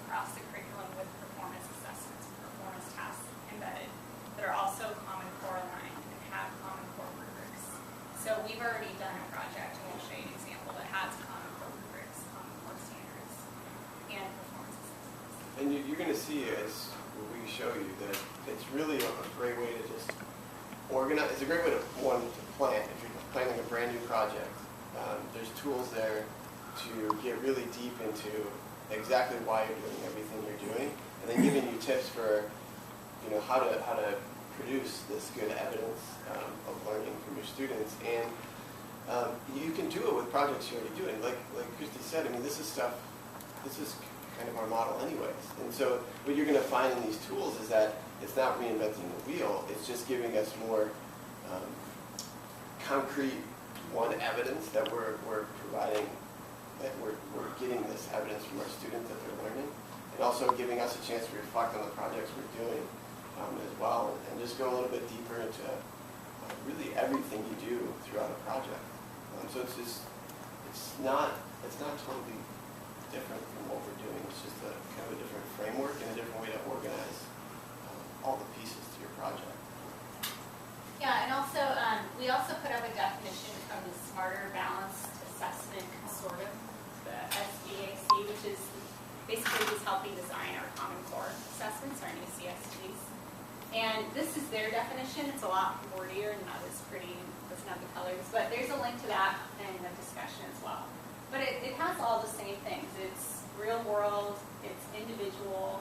across the curriculum with performance assessments, performance tasks embedded that are also Common Core aligned and have Common Core rubrics. So we've already done a project, and we'll show you an example that has Common Core rubrics, Common Core standards, and performance assessments. And you're going to see as we show you that it's really a great way to just organize. It's a great way to plan. If you're planning a brand new project, there's tools there to get really deep into exactly why you're doing everything you're doing, and then giving you tips for, how to produce this good evidence of learning from your students. And you can do it with projects you're already doing. Like Christie said, I mean, this is kind of our model anyways. And so what you're going to find in these tools is that it's not reinventing the wheel. It's just giving us more concrete evidence that we're providing, that we're getting this evidence from our students that they're learning, and also giving us a chance to reflect on the projects we're doing as well, and just go a little bit deeper into really everything you do throughout a project. So it's not totally different from what we're doing. It's just a kind of a different framework and a different way to organize all the pieces to your project. Yeah, and also we also put up a definition from the Smarter Balanced Assessment Consortium, the SBAC, which is basically who's helping design our Common Core assessments, our new CSTs. And this is their definition. It's a lot wordier and not as pretty, doesn't have the colors, but there's a link to that in the discussion as well. But it has all the same things. It's real world, it's individual,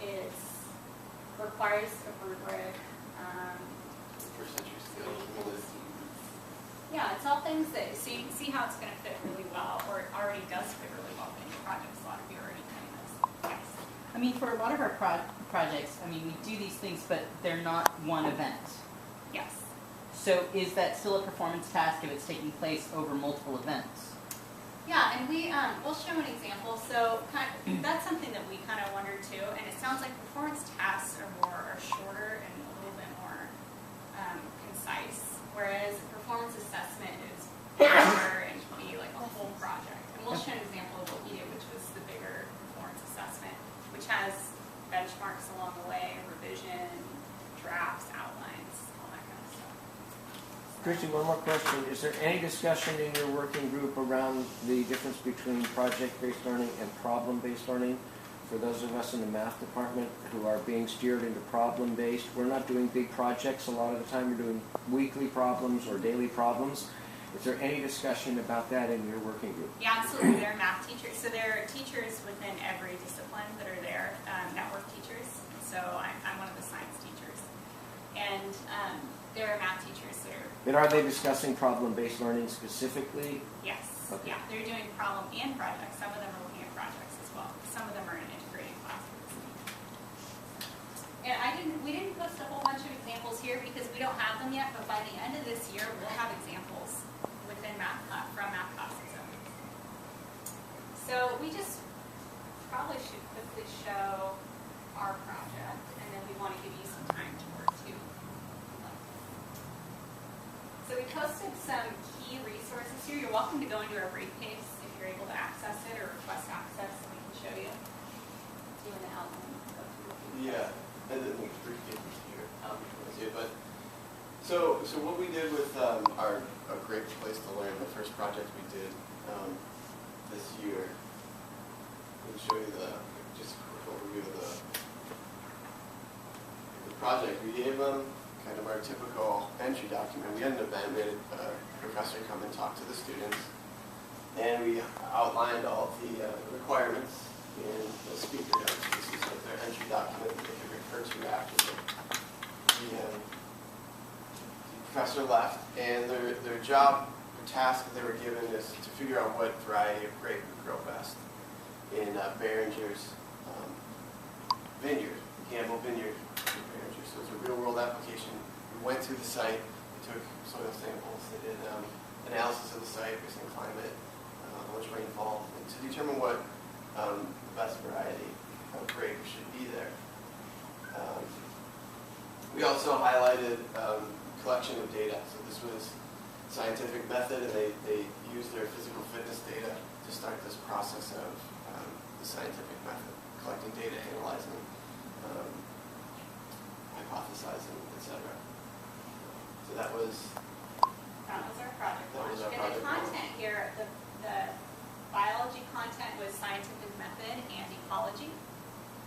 it requires a rubric. First century skills. Yeah, it's all things that, so you can see how it's going to fit really well, or it already does fit really well in your projects. A lot of you are already doing this. Yes. I mean, for a lot of our projects, I mean, we do these things, but they're not one event. Yes. So is that still a performance task if it's taking place over multiple events? Yeah, and we'll show an example. So that's something that we kind of wondered too, and it sounds like performance tasks are shorter and a little bit more concise, whereas performance assessment is bigger and can be like a whole project. And we'll show an example of what we did, which was the bigger performance assessment, which has benchmarks along the way, revision, drafts, outlines, all that kind of stuff. Christie, one more question. Is there any discussion in your working group around the difference between project-based learning and problem-based learning? For those of us in the math department who are being steered into problem-based, we're not doing big projects a lot of the time. We're doing weekly problems or daily problems. Is there any discussion about that in your working group? Yeah, absolutely. There are math teachers. So there are teachers within every discipline that are there, network teachers. So I'm one of the science teachers. And there are math teachers that are... And are they discussing problem-based learning specifically? Yes. Okay. Yeah, they're doing problem and projects. Some of them are looking at projects as well. Some of them are in integrated classes. And we didn't post a whole bunch of examples here because we don't have them yet, but by the end of this year, we'll have examples within from math classes. So we just probably should quickly show our project, and then we want to give you some time to work too. So we posted some key resources here. You're welcome to go into our briefcase if you're able to access it or request access, and we can show you. Do you want to help me go through? Yeah, and then the briefcase is here. Okay. But so what we did with our A Great Place to Learn, the first project we did this year, we'll show you just a quick overview of the project. We gave them kind of our typical entry document. We had an event, we had a professor come and talk to the students, and we outlined all of the requirements in the speaker notes. This is like their entry document that they could refer to after the professor left, and their job, their task that they were given is to figure out what variety of grape would grow best in Behringer's vineyard, Gamble Vineyard in Behringer. So it's a real-world application. We went to the site, we took soil samples, they did analysis of the site based on climate, how much rainfall, and to determine what the best variety of grape should be there. We also highlighted collection of data. So this was scientific method, and they used their physical fitness data to start this process of the scientific method, collecting data, analyzing, hypothesizing, etc. So that was our project That was launch. our And project the content here, the biology content was scientific method and ecology.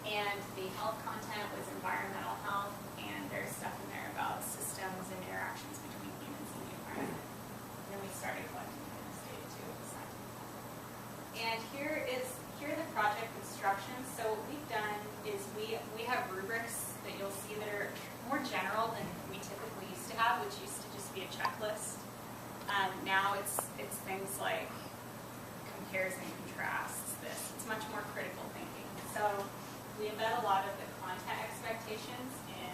And the health content was environmental health, and there's stuff in there about systems and interactions between humans and the environment. And then we started collecting this data too with the scientific method. And here are the project instructions. So what we've done is we have rubrics that you'll see that are more general than we typically used to have, which used to just be a checklist. Now it's things like compares and contrasts this. It's much more critical thinking. So we embed a lot of the content expectations in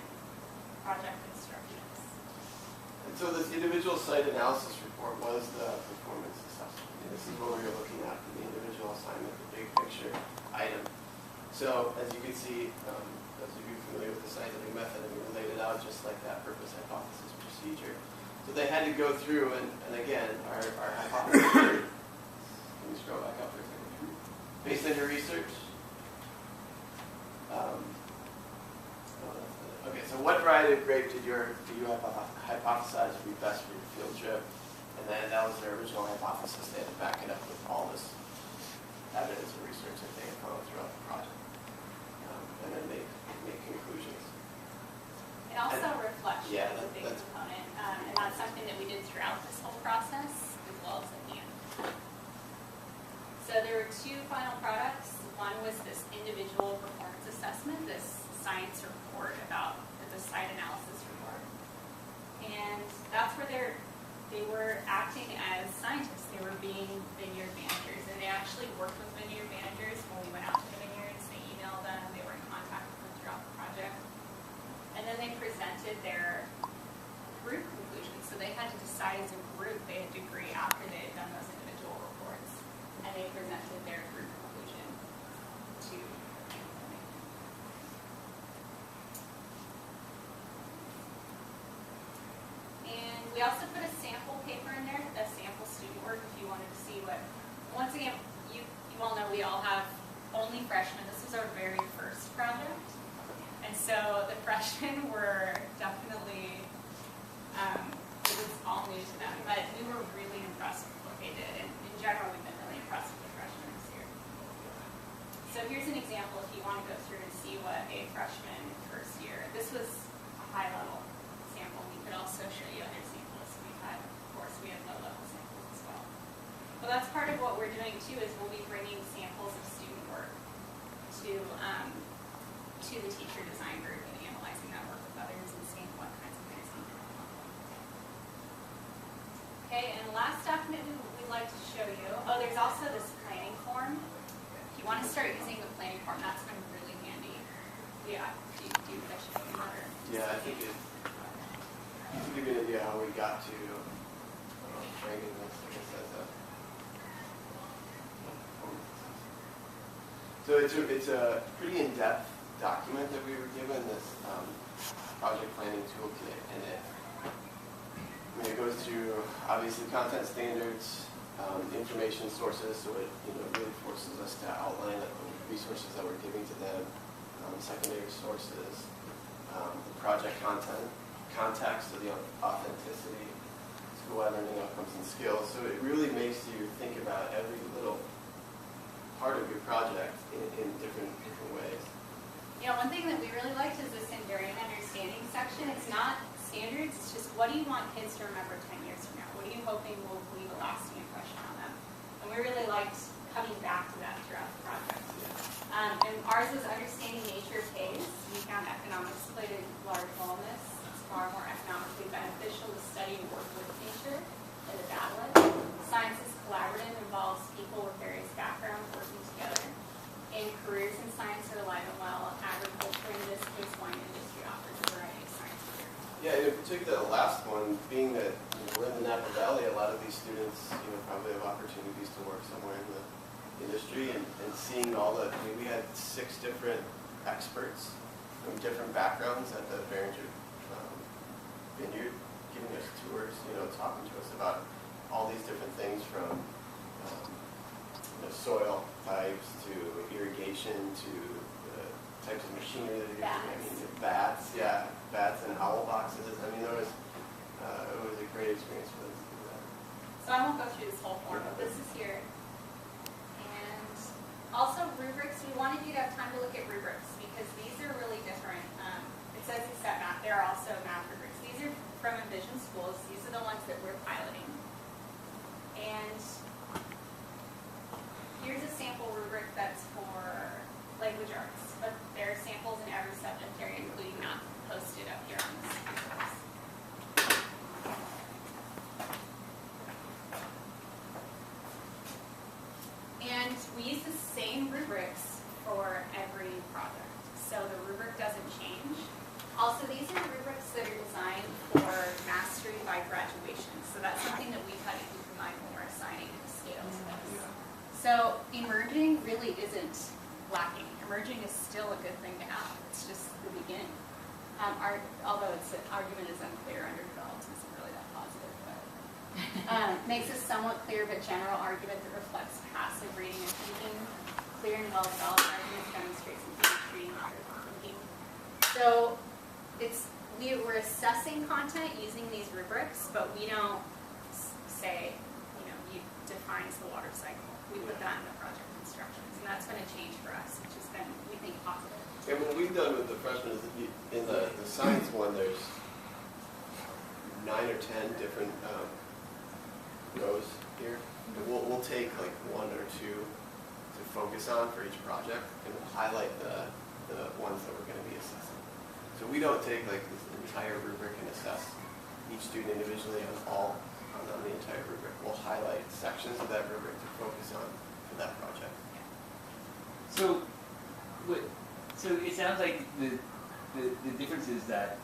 project instructions. And so this individual site analysis report was the performance assessment. And this is what we were looking at for the individual assignment, the big picture item. So as you can see, as you're familiar with the scientific method, and we laid it out just like that: purpose, hypothesis, procedure. So they had to go through, and again, our hypothesis, can you scroll back up for a second? Based on your research. Okay, so what variety of grape do you hypothesize would be best for your field trip? And then that was their original hypothesis. They had to back it up with all this evidence and research that they had found throughout the project, and then make conclusions. It also reflection Yeah, is a big that's- component, and that's something that we did throughout this whole process, as well as at the end. So there were two final products. One was this individual performance assessment, this science report about the site analysis report. And that's where they were acting as scientists. They were being vineyard managers, and they actually worked with vineyard managers when we went out to the vineyards. They emailed them, they were in contact with them throughout the project. And then they presented their group conclusions. So they had to decide as a group. They had to agree after they had done those individual reports. And they presented their group conclusion to And we also put a sample paper in there, a sample student work, if you wanted to see what. Once again, you all know we all have only freshmen. This was our very first project. And so the freshmen were definitely, it was all new to them, but we were really impressed with what they did. And in general, we've been really impressed with the freshmen this year. So here's an example if you want to go through and see what a freshman first year. This was a high level sample. We could also show you other samples we've had. Of course, we have low level samples as well. But that's part of what we're doing too, is we'll be bringing samples of student work to the teacher design group and analyzing that work with others and seeing what kinds of things we can come up with. Okay, and the last document we'd like to show you, there's also this planning form. If you want to start using the planning form, that's been really handy. Yeah, do you guys should do that? Yeah, I think to give you an idea how we got to training this, I guess that's so it's a pretty in-depth document that we were given, this project planning toolkit, and it goes through obviously content standards, information sources, so it really forces us to outline the resources that we're giving to them, secondary sources, the project content, context of the authenticity, school-wide learning outcomes and skills. So it really makes you think about every little part of your project in different ways. Yeah, one thing that we really liked is this enduring understanding section. It's not standards, it's just what do you want kids to remember 10 years from now? What are you hoping will leave a lasting impression on them? And we really liked coming back to that throughout the project. And ours was understanding nature pays. We found economics played a large role in this. It's far more economically beneficial to study and work with nature than to battle it. Science is collaborative, involves people with various backgrounds working together. And careers in science are alive and well. Agriculture, in this case, wine industry, offers a variety of science careers. Yeah, in particular, the last one, being that we're in the Napa Valley, a lot of these students probably have opportunities to work somewhere in the industry, and seeing all the, we had 6 different experts from different backgrounds at the Behringer vineyard, giving us tours, talking to us about all these different things from soil types to irrigation orientation to the types of machinery that you're using. I Bats. mean, bats, yeah, bats and owl boxes. I mean, it was a great experience for them to do that. So I won't go through this whole form, but this is here. And also rubrics, we wanted you to have time to look at rubrics because these are really different. It says accept math, there are also math rubrics. These are from Envision Schools. These are the ones that we're piloting. And here's a sample rubric that's for language arts, but there are samples in every subject area, including math, posted up here on this resource. And we use the same rubrics for every project, so the rubric doesn't change. Also, these are rubrics that are designed for mastery by graduation, so that's something that we've had to keep in mind when we're assigning the scales to this. So emerging really isn't lacking. Emerging is still a good thing to have. It's just the beginning. Although its argument is unclear, underdeveloped isn't really that positive, but makes a somewhat clear but general argument that reflects passive reading and thinking. Clear and well-developed arguments demonstrates engaged reading and critical thinking. So we're assessing content using these rubrics, but we don't say, you defines the water cycle. We put that in the project instructions, and that's been a change for us, which has been, we think, positive. And what we've done with the freshmen is in the science one, there's 9 or 10 different rows here. And we'll take like 1 or 2 to focus on for each project, and we'll highlight the ones that we're going to be assessing. So we don't take like this entire rubric and assess each student individually on the entire rubric. We'll highlight sections of that rubric to focus on for that project. So it sounds like the differences that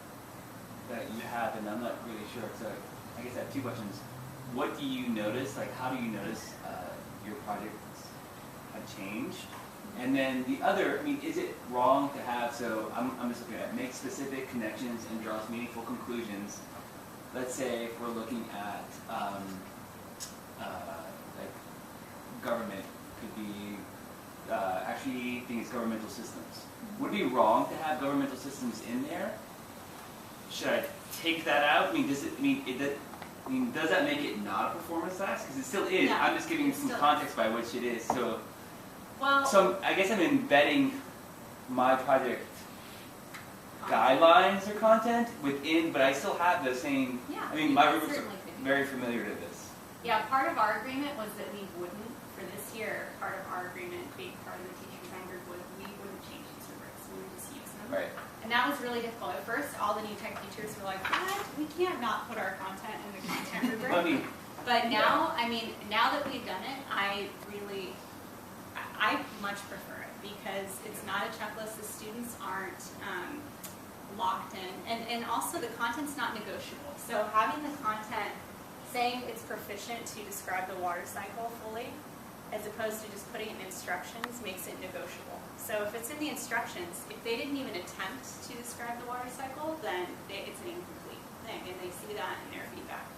you have, and I'm not really sure. So I guess I have 2 questions. What do you notice? Like, how do you notice your projects have changed? And then the other, I mean, is it wrong to have? So I'm just looking at make specific connections and draws meaningful conclusions. Let's say if we're looking at like government could be actually things governmental systems. Would it be wrong to have governmental systems in there? Should I take that out? I mean, does that make it not a performance task? Because it still is. No, I'm just giving you some still context by which it is. So I guess I'm embedding my project guidelines or content within, but I still have the same. Yeah, I mean, my rubrics are certainly could do very that. familiar to this. Yeah, part of our agreement was that we wouldn't, for this year, part of our agreement, being part of the teacher's handbook, was we wouldn't change these rubrics, we would just use them. Right. And that was really difficult. At first, all the new tech teachers were like, what? We can't not put our content in the content rubric. I mean, But now, now that we've done it, I much prefer it because it's not a checklist. The students aren't locked in. And also the content's not negotiable. So having the content saying it's proficient to describe the water cycle fully, as opposed to just putting it in instructions, makes it negotiable. So if it's in the instructions, if they didn't even attempt to describe the water cycle, then it's an incomplete thing. And they see that in their feedback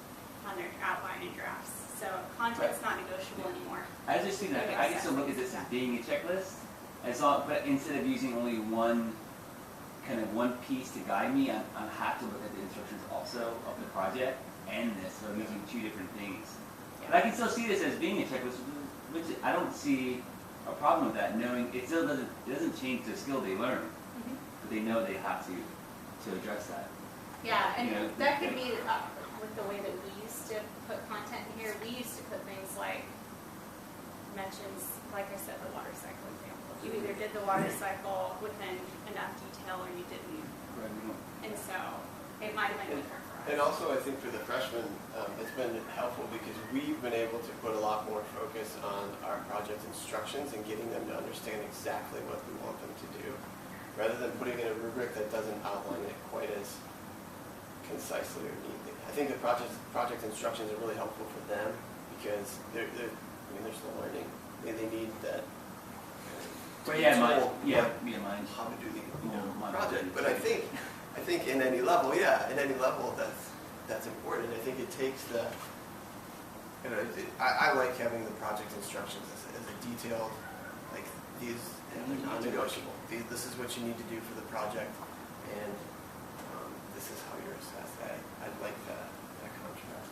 on their outline and drafts. So content's not negotiable anymore. I just think that I can still look at this as being a checklist, but instead of using only one piece to guide me, I have to look at the instructions also of the project and this. So I'm using 2 different things. But I can still see this as being a checklist, which I don't see a problem with that. Knowing it still doesn't change the skill they learn, but they know they have to address that. Yeah, and that could be with the way that we used to put content in here. We used to put things like mentions, like I said, the water cycle example. You either did the water cycle within enough detail or you didn't. And so it might have been different for us. And also, I think for the freshmen, it's been helpful because we've been able to put a lot more focus on our project instructions and getting them to understand exactly what we want them to do, rather than putting in a rubric that doesn't outline it quite as concisely or neatly. I think the project instructions are really helpful for them because they're still learning. They need that. But mine. How to do the mine project. But I think in any level, that's important. I think it takes the. I like having the project instructions as a detailed, like these. They're non-negotiable. This is what you need to do for the project, and this is how you're assessed. I like that contrast.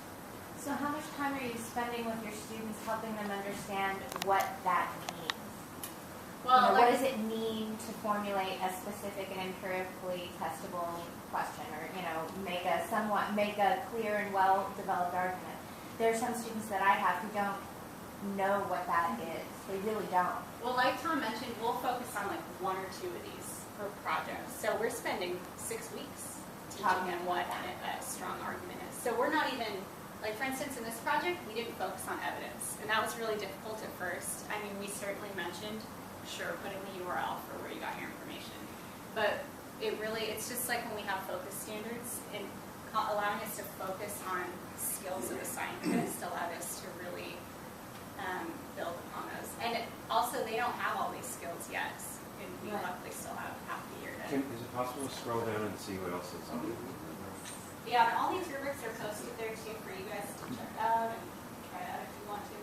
So how much time are you spending with your students helping them understand what that means? Well, What does it mean to formulate a specific and empirically testable question, or make a clear and well-developed argument? There are some students that I have who don't know what that is. They really don't. Well, like Tom mentioned, we'll focus on like 1 or 2 of these per project. So we're spending 6 weeks teaching them what a strong argument is. So we're not even, like for instance, in this project, we didn't focus on evidence. And that was really difficult at first. I mean, we certainly mentioned, sure, putting the URL for where you got your information. But it's just like when we have focus standards, and allowing us to focus on skills of the scientist allowed us to really build upon those. And also, they don't have all these skills yet. And we luckily still have half the year to. Is it possible to scroll down and see what else is on it? Yeah, and all these rubrics are posted there too for you guys to check out and try out if you want to.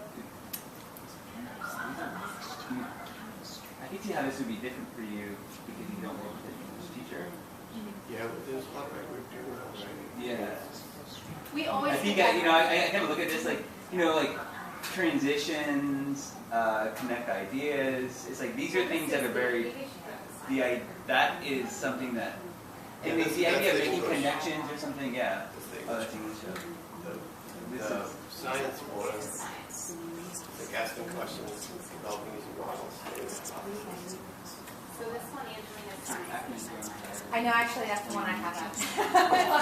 I can see how this would be different for you because you don't work with an English teacher. Yeah, but there's a lot of right way of doing that, right? Yeah. We always I think get I kind of look at this like transitions, connect ideas. It's like these are things that are very. That is something that. And Yeah, the idea of that's making English. connections or something, yeah. That's the Oh, that's English. The science one, like asking questions, developing using models. So this one, Angelina, is science. I know, actually, that's the one I have on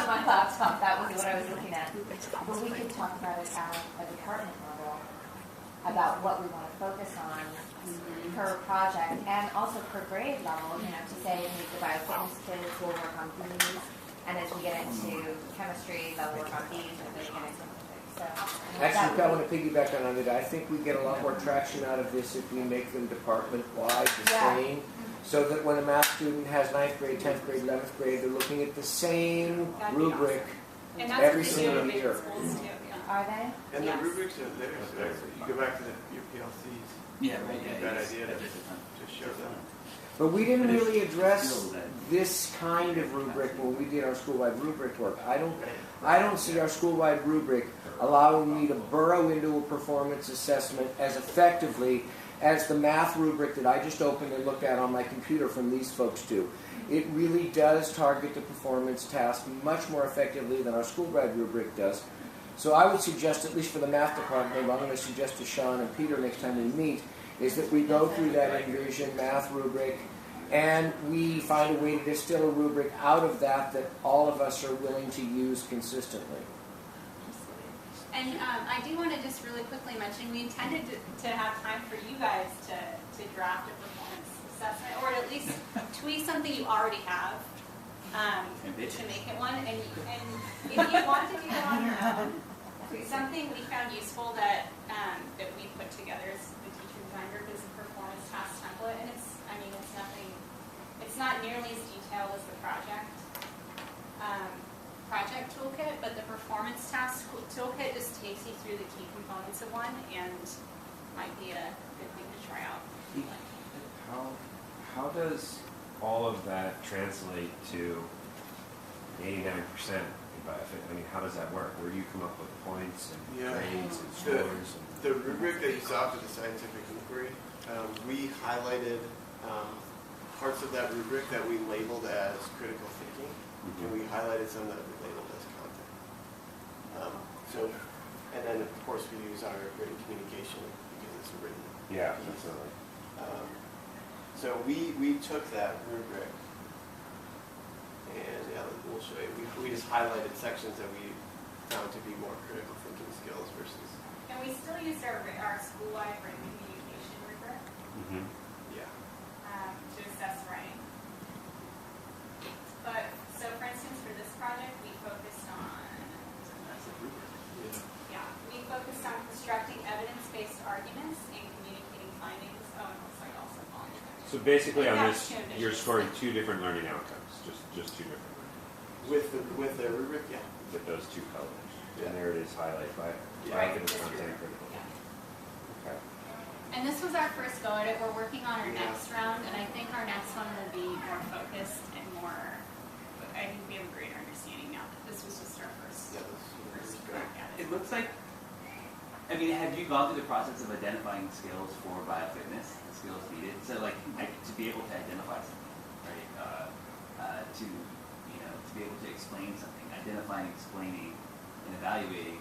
my laptop. That was what I was looking at. But we could talk about it at a department level, about what we want to focus on per project, and also per grade level, to say, the biofitness kids will work on these, and as we get into chemistry, they'll work on these, and then get into physics. So, Actually, I want to piggyback on it. I think we get a lot more traction out of this if we make them department-wide the same, so that when a math student has 9th grade, 10th grade, 11th grade, they're looking at the same That'd be rubric And that's every what they do single in big year. schools too, yeah. are they? And Yes. the rubrics are there, so you go back to your PLCs. Yeah, right. Yeah, Bad it's- idea to that's just a fun- just show them. But we didn't But it's really address still that- this kind of rubric when we did our school-wide rubric work. I don't see our school-wide rubric allowing me to burrow into a performance assessment as effectively as the math rubric that I just opened and looked at on my computer from these folks do. It really does target the performance task much more effectively than our school-wide rubric does. So I would suggest, at least for the math department, I'm going to suggest to Sean and Peter next time we meet, is that we go through that Envision math rubric and we find a way to distill a rubric out of that all of us are willing to use consistently. And I do want to just really quickly mention, we intended to have time for you guys to draft a performance assessment, or at least tweak something you already have to make it one. And if you want to do it on your own, something we found useful that we put together is the teacher design group is a performance task template, and it's not nearly as detailed as the project toolkit, but the performance task toolkit just takes you through the key components of one, and might be a good thing to try out. How does all of that translate to 89% in biofit? I mean, how does that work? Where do you come up with points and grades and scores? The rubric that you saw for the scientific inquiry, we highlighted parts of that rubric that we labeled as critical thinking, and we highlighted some that we labeled as content. And then of course we use our written communication because it's a written Yeah, piece. definitely. So we took that rubric, and we'll show you. We just highlighted sections that we found to be more critical thinking skills versus. And we still use our school-wide written communication rubric Yeah. to assess writing. But, so for instance, for this project, we focused on, we focused on constructing evidence-based arguments and communicating findings. Oh, and looks like also volume. So basically on That's this, too ambitious. you're scoring 2 different learning outcomes, just 2 different learning With the rubric, yeah. with those 2 colors. Yeah. And there it is, highlight by Right. this This content rubric, critical. yeah. Okay. And this was our first go at it. We're working on our Yeah. next round, and I think our next one will be more focused and more, I think we have a greater understanding now that this was just our first Yeah, this is great. crack at it. It looks like, I mean, have you gone through the process of identifying skills for biofitness, the skills needed? So like, to be able to identify something, right? To be able to explain something, identifying, explaining, and evaluating.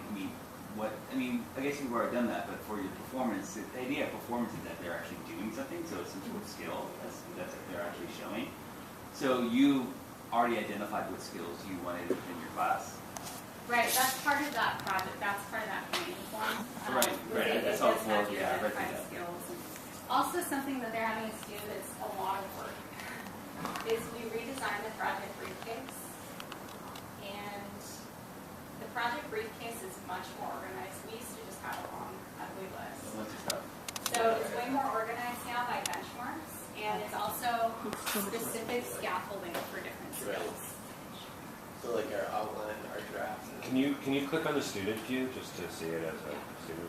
I guess you've already done that, but for your performance, the idea of performance is that they're actually doing something, so it's some sort of skill that's what they're actually showing. So you already identified what skills you wanted in your class. Right, that's part of that project, that's part of that planning form. Right, where that's it all does for, have you yeah, I read identify that. skills. And also something that they're having us do that's a lot of work is we redesigned the project briefcase. And the project briefcase is much more organized. We used to just have a long, ugly list. A bunch of stuff. So it's way more organized now by benchmarks, and it's also specific scaffolding for different skills. So like our outline, our drafts. Can you click on the student view just to see it as a student?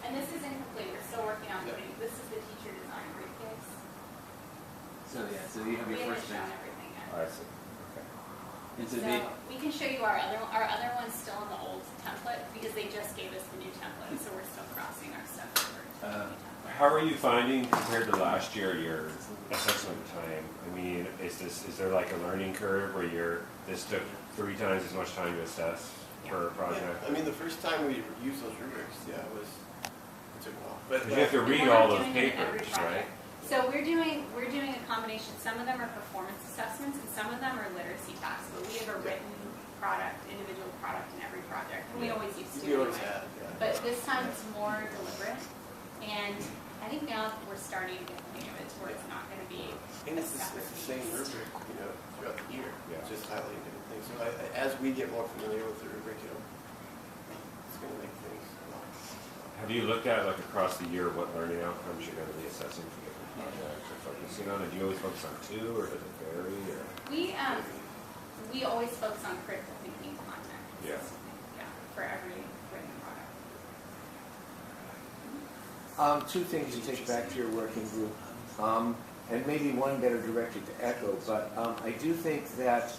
And this is incomplete. We're still working on putting, this is the teacher design briefcase. So yeah, so you have We your haven't first shown thing. everything yet. Oh, I see. Okay. And so So we can show you our other one's still in the old template because they just gave us the new template, so we're still crossing our stuff over to the new template. How are you finding compared to last year your assessment time? I mean, is there like a learning curve where this took 3 times as much time to assess for a project? Yeah, I mean, the first time we used those rubrics, it took a while. But Because you have to And read we're all not those doing it in every papers, project. right? So we're doing a combination. Some of them are performance assessments, and some of them are literacy tasks. But we have a written individual product in every project, and we always used to. we always anyway. have, yeah. But this time it's more deliberate, and I think now we're starting to get the hang of it, to where it's not going to be And a it's separate the same piece. rubric, throughout the year. Yeah. It's just highlighting different things. So as we get more familiar with the rubric, it's going to make things a lot. Have you looked at like across the year what learning outcomes you're going to be assessing for different projects or focusing on? And do you always focus on 2 or does it vary? Or? We always focus on critical thinking content. Yeah. Yeah, for every written product. 2 things to take back to your working group, and maybe one better directed to Echo, but I do think that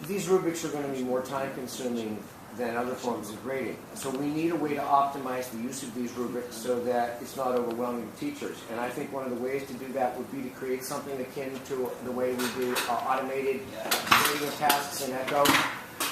these rubrics are going to be more time-consuming than other forms of grading. So we need a way to optimize the use of these rubrics so that it's not overwhelming to teachers. And I think one of the ways to do that would be to create something akin to the way we do automated grading of tasks in Echo,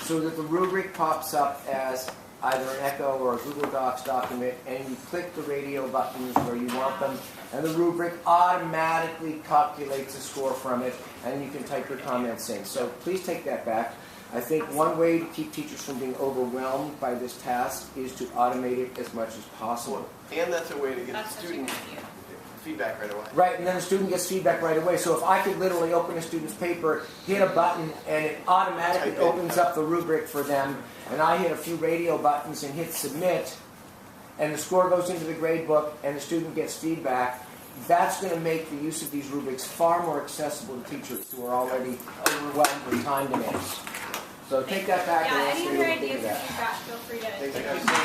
so that the rubric pops up as either an Echo or a Google Docs document, and you click the radio buttons where you want them, and the rubric automatically calculates a score from it, and you can type your comments in. So please take that back. I think one way to keep teachers from being overwhelmed by this task is to automate it as much as possible. And that's a way to get the That's such a student good idea. feedback right away. Right, and then the student gets feedback right away. So if I could literally open a student's paper, hit a button, and it automatically opens up the rubric for them, and I hit a few radio buttons and hit submit, and the score goes into the grade book, and the student gets feedback, that's going to make the use of these rubrics far more accessible to teachers who are already overwhelmed with time demands. So take that back and Yeah, let's any see other what we think ideas of or that. feedback, feel free to. Thanks, guys.